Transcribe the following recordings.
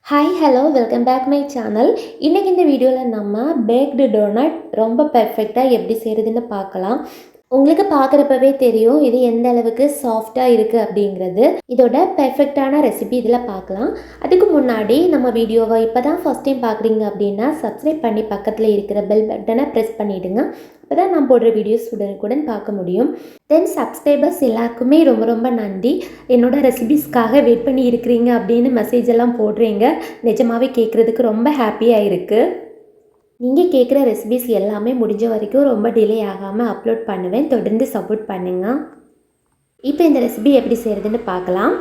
Hi hello welcome back my channel. இன்றைக்கி இந்த வீடியோவில் நம்ம பேக்டு டோனட் ரொம்ப பெர்ஃபெக்டாக எப்படி செய்கிறதுன்னு பார்க்கலாம். உங்களுக்கு பார்க்குறப்பவே தெரியும் இது எந்த அளவுக்கு சாஃப்டாக இருக்குது அப்படிங்கிறது. இதோட பெர்ஃபெக்டான ரெசிபி இதில் பார்க்கலாம். அதுக்கு முன்னாடி நம்ம வீடியோவை இப்போ தான் ஃபஸ்ட் டைம் பார்க்குறீங்க அப்படின்னா சப்ஸ்கிரைப் பண்ணி பக்கத்தில் இருக்கிற பெல் பட்டனை ப்ரெஸ் பண்ணிவிடுங்க. அப்போ தான் நான் போடுற வீடியோஸ் உடனுக்குடன் பார்க்க முடியும். தென் சப்ஸ்கிரைபர்ஸ் எல்லாருக்குமே ரொம்ப ரொம்ப நன்றி. என்னோடய ரெசிபிஸ்க்காக வெயிட் பண்ணி இருக்கிறீங்க அப்படின்னு மெசேஜ் எல்லாம் போடுறீங்க. நிஜமாகவே கேட்குறதுக்கு ரொம்ப ஹாப்பியாக இருக்குது. நீங்கள் கேட்குற ரெசிபிஸ் எல்லாமே முடிஞ்ச வரைக்கும் ரொம்ப டிலே ஆகாமல் அப்லோட் பண்ணுவேன். தொடர்ந்து சப்போர்ட் பண்ணுங்கள். இப்போ இந்த ரெசிபி எப்படி செய்கிறதுன்னு பார்க்கலாம்.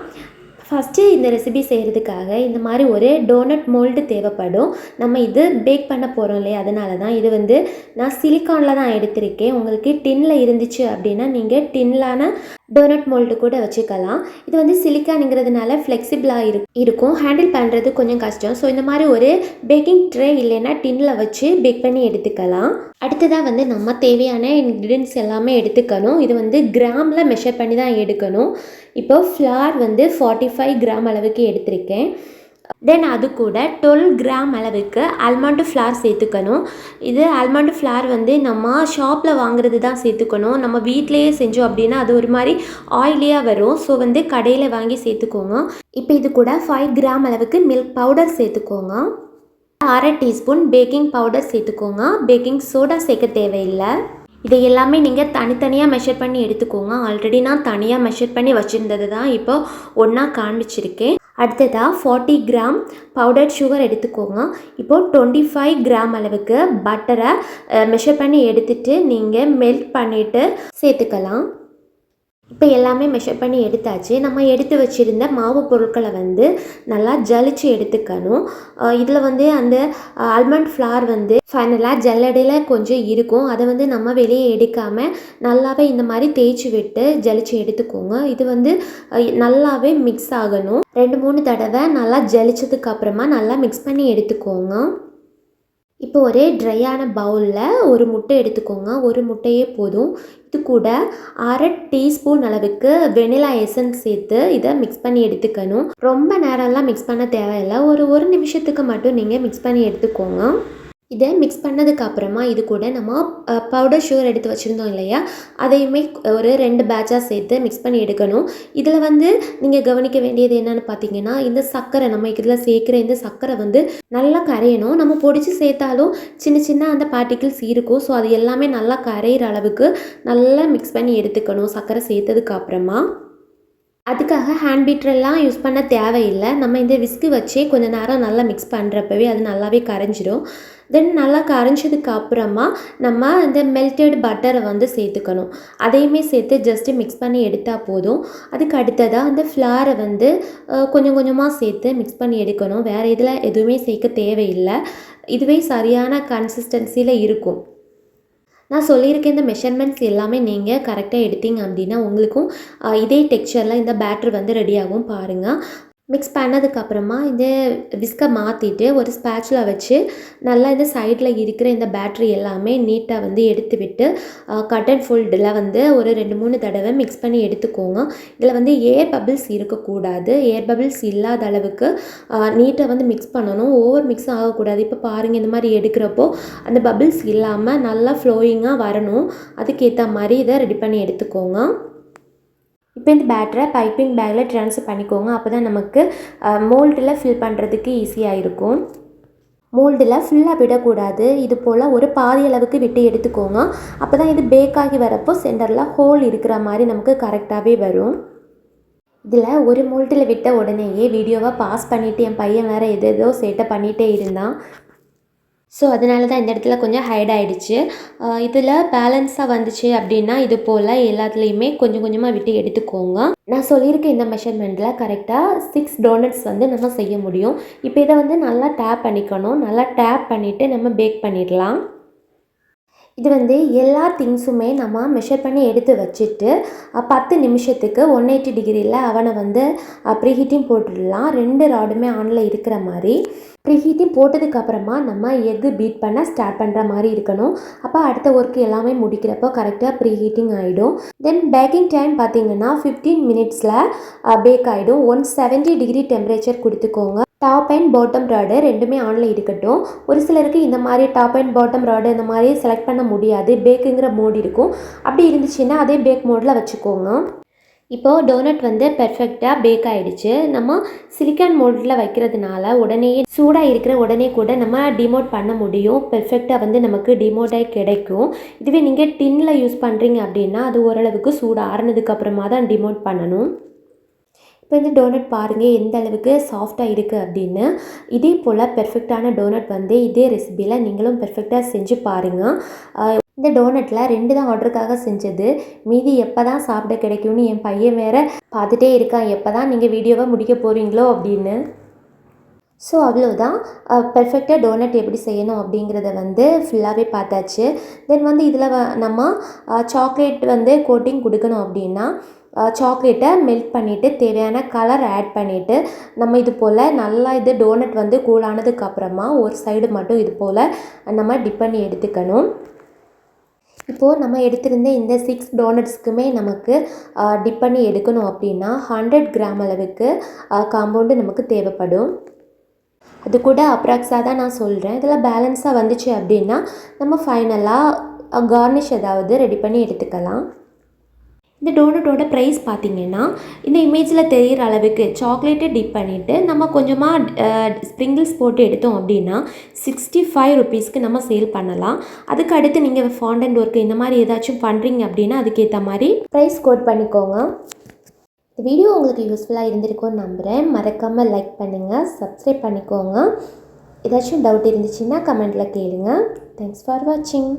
ஃபஸ்ட்டு இந்த ரெசிபி செய்கிறதுக்காக இந்த மாதிரி ஒரு டோனட் மோல்டு தேவைப்படும். நம்ம இது பேக் பண்ண போகிறோம் இல்லையா, அதனால தான் இது நான் சிலிக்கானில் தான் எடுத்திருக்கேன். உங்களுக்கு டின்னில் இருந்துச்சு அப்படின்னா நீங்கள் டின்லான டோனட் மோல்டு கூட வச்சுக்கலாம். இது சிலிக்கானுங்கிறதுனால ஃப்ளெக்சிபிளாக இருக்கும். ஹேண்டில் பண்ணுறது கொஞ்சம் கஷ்டம். ஸோ இந்த மாதிரி ஒரு பேக்கிங் ட்ரே இல்லைன்னா டின்னில் வச்சு பேக் பண்ணி எடுத்துக்கலாம். அடுத்ததாக நம்ம தேவையான இன்க்ரீடியன்ட்ஸ் எல்லாமே எடுத்துக்கணும். இது கிராமில் மெஷர் பண்ணி தான் எடுக்கணும். இப்போ ஃப்ளார் 45 கிராம் அளவுக்கு எடுத்திருக்கேன். தென் அது கூட 12 கிராம் அளவுக்கு ஆல்மண்ட் ஃப்ளார் சேர்த்துக்கணும். இது ஆல்மண்ட் ஃப்ளார் நம்ம ஷாப்பில் வாங்குறது தான் சேர்த்துக்கணும். நம்ம வீட்டிலையே செஞ்சோம் அப்படின்னா அது ஒரு மாதிரி ஆயிலியாக வரும். ஸோ கடையில் வாங்கி சேர்த்துக்கோங்க. இப்போ இது கூட 5 கிராம் அளவுக்கு மில்க் பவுடர் சேர்த்துக்கோங்க. 1/2 டீஸ்பூன் பேக்கிங் பவுடர் சேர்த்துக்கோங்க. பேக்கிங் சோடா சேர்க்க தேவையில்லை. இதை எல்லாமே நீங்கள் தனித்தனியாக மெஷர் பண்ணி எடுத்துக்கோங்க. ஆல்ரெடி நான் தனியாக மெஷர் பண்ணி வச்சுருந்தது தான் இப்போ ஒன்றா காண்பிச்சிருக்கேன். அடுத்ததாக 40 கிராம் பவுடர் சுகர் எடுத்துக்கோங்க. இப்போது 25 கிராம் அளவுக்கு பட்டரை மெஷர் பண்ணி எடுத்துகிட்டு நீங்கள் மெல்ட் பண்ணிவிட்டு சேர்த்துக்கலாம். இப்போ எல்லாமே மெஷர் பண்ணி எடுத்தாச்சு. நம்ம எடுத்து வச்சுருந்த மாவு பொருட்களை நல்லா ஜலிச்சு எடுத்துக்கணும். இதில் அந்த ஆல்மண்ட் ஃப்ளார் ஃபைனலாக ஜல்லடையில் கொஞ்சம் இருக்கும். அதை நம்ம வெளியே எடுக்காமல் நல்லாவே இந்த மாதிரி தேய்ச்சி விட்டு ஜலிச்சு எடுத்துக்கோங்க. இது நல்லாவே மிக்ஸ் ஆகணும். 2-3 தடவை நல்லா ஜலிச்சதுக்கு அப்புறமா நல்லா மிக்ஸ் பண்ணி எடுத்துக்கோங்க. இப்போ ஒரு ட்ரையான பவுலில் ஒரு முட்டை எடுத்துக்கோங்க. ஒரு முட்டையே போதும். இது கூட 1/2 டீஸ்பூன் அளவுக்கு வெனிலா எசன்ஸ் சேர்த்து இதை மிக்ஸ் பண்ணி எடுத்துக்கணும். ரொம்ப நேரம்லாம் மிக்ஸ் பண்ண தேவையில்லை. ஒரு நிமிஷத்துக்கு மட்டும் நீங்கள் மிக்ஸ் பண்ணி எடுத்துக்கோங்க. இதை மிக்ஸ் பண்ணதுக்கு அப்புறமா இது கூட நம்ம பவுடர் சுகர் எடுத்து வச்சுருந்தோம் இல்லையா, அதையுமே ஒரு 2 பேட்சாக சேர்த்து மிக்ஸ் பண்ணி எடுக்கணும். இதில் நீங்கள் கவனிக்க வேண்டியது என்னென்னு பார்த்தீங்கன்னா, இந்த சர்க்கரை நம்ம இதில் சேர்க்குற இந்த சர்க்கரை நல்லா கரையணும். நம்ம பொடிச்சு சேர்த்தாலும் சின்ன சின்ன அந்த பார்ட்டிகிள்ஸ் இருக்கும். ஸோ அது எல்லாமே நல்லா கரையிற அளவுக்கு நல்லா மிக்ஸ் பண்ணி எடுத்துக்கணும் சர்க்கரை சேர்த்ததுக்கு அப்புறமா. அதுக்காக ஹேண்ட் பீட்டரெல்லாம் யூஸ் பண்ண தேவையில்லை. நம்ம இந்த விஸ்கு வச்சே கொஞ்சம் நேரம் நல்லா மிக்ஸ் பண்ணுறப்பவே அது நல்லாவே கரைஞ்சிடும். தென் நல்லா கரைஞ்சதுக்கு அப்புறமா நம்ம இந்த மெல்டட் பட்டரை சேர்த்துக்கணும். அதையுமே சேர்த்து ஜஸ்ட்டு மிக்ஸ் பண்ணி எடுத்தால் போதும். அதுக்கு அடுத்ததாக அந்த ஃப்ளாரை கொஞ்சம் கொஞ்சமாக சேர்த்து மிக்ஸ் பண்ணி எடுக்கணும். வேறு இதில் எதுவுமே சேர்க்க தேவையில்லை. இதுவே சரியான கன்சிஸ்டன்சியில் இருக்கும். நான் சொல்லியிருக்க இந்த மெஷர்மெண்ட்ஸ் எல்லாமே நீங்கள் கரெக்டாக எடுத்தீங்க அப்படின்னா உங்களுக்கும் இதே டெக்ஸ்சரில் இந்த பேட்டர் ரெடி ஆகும். பாருங்கள். மிக்ஸ் பண்ணதுக்கப்புறமா இந்த விஸ்கை மாற்றிட்டு ஒரு ஸ்பேச்சுலா வச்சு நல்லா இந்த சைடில் இருக்கிற இந்த பேட்டரி எல்லாமே நீட்டாக எடுத்து விட்டு கட் அண்ட் ஃபோல்டில் ஒரு 2-3 தடவை மிக்ஸ் பண்ணி எடுத்துக்கோங்க. இதில் ஏர் பபிள்ஸ் இருக்கக்கூடாது. ஏர் பபிள்ஸ் இல்லாத அளவுக்கு நீட்டாக மிக்ஸ் பண்ணணும். ஓவர் மிக்ஸ் ஆகக்கூடாது. இப்போ பாருங்கள், இந்த மாதிரி எடுக்கிறப்போ அந்த பபிள்ஸ் இல்லாமல் நல்லா ஃப்ளோயிங்காக வரணும். அதுக்கேற்ற மாதிரி இதை ரெடி பண்ணி எடுத்துக்கோங்க. இப்போ இந்த பேட்டரை பைப்பிங் பேக்கில் ட்ரான்ஸ்ஃபர் பண்ணிக்கோங்க. அப்போ தான் நமக்கு மோல்டில் ஃபில் பண்ணுறதுக்கு ஈஸியாக இருக்கும். மோல்டில் ஃபுல்லாக விடக்கூடாது. இது போல் ஒரு பாதி அளவுக்கு விட்டு எடுத்துக்கோங்க. அப்போ தான் இது பேக் ஆகி வரப்போ சென்டரில் ஹோல் இருக்கிற மாதிரி நமக்கு கரெக்டாகவே வரும். இதில் ஒரு மோல்டில் விட்ட உடனேயே வீடியோவை பாஸ் பண்ணிவிட்டு என் பையன் வேறு ஏதோ சேட்டை பண்ணிகிட்டே இருந்தான். ஸோ அதனால தான் இந்த இடத்துல கொஞ்சம் ஹைட் ஆகிடுச்சு. இதில் பேலன்ஸாக வந்துச்சு அப்படின்னா இது போல் எல்லாத்துலேயுமே கொஞ்சம் கொஞ்சமாக விட்டு எடுத்துக்கோங்க. நான் சொல்லியிருக்க இந்த மெஷர்மெண்ட்டில் கரெக்டாக 6 டோனட்ஸ் நம்ம செய்ய முடியும். இப்போ இதை நல்லா டேப் பண்ணிக்கணும். நல்லா டேப் பண்ணிவிட்டு நம்ம பேக் பண்ணிடலாம். இது எல்லா திங்ஸுமே நம்ம மெஷர் பண்ணி எடுத்து வச்சுட்டு 10 நிமிஷத்துக்கு 180 டிகிரியில் அவனை ப்ரீஹீட்டிங் போட்டுடலாம். 2 ராடுமே ஆனில் இருக்கிற மாதிரி. ப்ரீஹீட்டிங் போட்டதுக்கப்புறமா நம்ம எக்கு பீட் பண்ண ஸ்டார்ட் பண்ணுற மாதிரி இருக்கணும். அப்போ அடுத்த ஒர்க்கு எல்லாமே முடிக்கிறப்போ கரெக்டாக ப்ரீஹீட்டிங் ஆகிடும். தென் பேக்கிங் டைம் பார்த்திங்கன்னா 15 மினிட்ஸில் பேக் ஆகிடும். 170 டிகிரி டெம்பரேச்சர் கொடுத்துக்கோங்க. டாப் அண்ட் பாட்டம் ராடு ரெண்டுமே ஆனில் இருக்கட்டும். ஒரு சிலருக்கு இந்த மாதிரி டாப் அண்ட் பாட்டம் ராடு இந்த மாதிரி செலக்ட் பண்ண முடியாது, பேக்குங்கிற மோட் இருக்கும். அப்படி இருந்துச்சுன்னா அதே பேக் மோடில் வச்சுக்கோங்க. இப்போது டோனட் வந்து பெர்ஃபெக்டாக பேக் ஆகிடுச்சு. நம்ம சிலிக்கான் மோல்டில் வைக்கிறதுனால உடனே சூடாக இருக்கிற உடனே கூட நம்ம டிமோட் பண்ண முடியும். பெர்ஃபெக்டாக வந்து நமக்கு டிமோட்டாக கிடைக்கும். இதுவே நீங்கள் டின்னில் யூஸ் பண்ணுறீங்க அப்படின்னா அது ஓரளவுக்கு சூடு ஆறுனதுக்கப்புறமா தான் டிமோட் பண்ணணும். இப்போ இந்த டோனட் பாருங்கள் எந்த அளவுக்கு சாஃப்டாக இருக்குது அப்படின்னு. இதே போல் பெர்ஃபெக்டான டோனட் வந்து இதே ரெசிபியில் நீங்களும் பெர்ஃபெக்டாக செஞ்சு பாருங்கள். இந்த டோனட்டில் 2 தான் ஆர்டருக்காக செஞ்சது. மீதி எப்போ தான் சாப்பிட கிடைக்கும்னு என் பையன் வேறு பார்த்துட்டே இருக்கான், எப்போ தான் நீங்கள் வீடியோவை முடிக்க போகிறீங்களோ அப்படின்னு. ஸோ அவ்வளோதான். பெர்ஃபெக்டாக டோனட் எப்படி செய்யணும் அப்படிங்கிறத வந்து ஃபுல்லாகவே பார்த்தாச்சு. தென் வந்து இதில் நம்ம சாக்லேட் வந்து கோட்டிங் கொடுக்கணும் அப்படின்னா சாக்லேட்டை மெல்ட் பண்ணிவிட்டு தேவையான கலர் ஆட் பண்ணிவிட்டு நம்ம இது போல் நல்லா இது டோனட் வந்து கூலானதுக்கப்புறமா ஒரு சைடு மட்டும் இது போல் நம்ம டிப் பண்ணி எடுத்துக்கணும். இப்போது நம்ம எடுத்திருந்த இந்த 6 டோனட்ஸ்க்குமே நமக்கு டிப் பண்ணி எடுக்கணும் அப்படின்னா 100 கிராம் அளவுக்கு காம்பவுண்டு நமக்கு தேவைப்படும். அது கூட அப்ராக்ஸாக தான் நான் சொல்கிறேன். இதில் பேலன்ஸாக வந்துச்சு அப்படின்னா நம்ம ஃபைனலாக கார்னிஷ் ஏதாவது ரெடி பண்ணி எடுத்துக்கலாம். இந்த டோனட்டோட ப்ரைஸ் பார்த்திங்கன்னா இந்த இமேஜில் தெரிகிற அளவுக்கு சாக்லேட்டை டிப் பண்ணிவிட்டு நம்ம கொஞ்சமாக ஸ்ப்ரிங்கிள்ஸ் போட்டு எடுத்தோம் அப்படின்னா 65 ருபீஸ்க்கு நம்ம சேல் பண்ணலாம். அதுக்கு அடுத்து நீங்கள் ஃபாண்டன்ட் ஒர்க்கு இந்த மாதிரி ஏதாச்சும் பண்ணுறீங்க அப்படின்னா அதுக்கேற்ற மாதிரி ப்ரைஸ் கோட் பண்ணிக்கோங்க. இந்த வீடியோ உங்களுக்கு யூஸ்ஃபுல்லாக இருந்திருக்கும்னு நம்புகிறேன். மறக்காமல் லைக் பண்ணுங்கள், சப்ஸ்கிரைப் பண்ணிக்கோங்க. ஏதாச்சும் டவுட் இருந்துச்சுன்னா கமெண்ட்டில் கேளுங்க. தேங்க்ஸ் ஃபார் வாட்சிங்.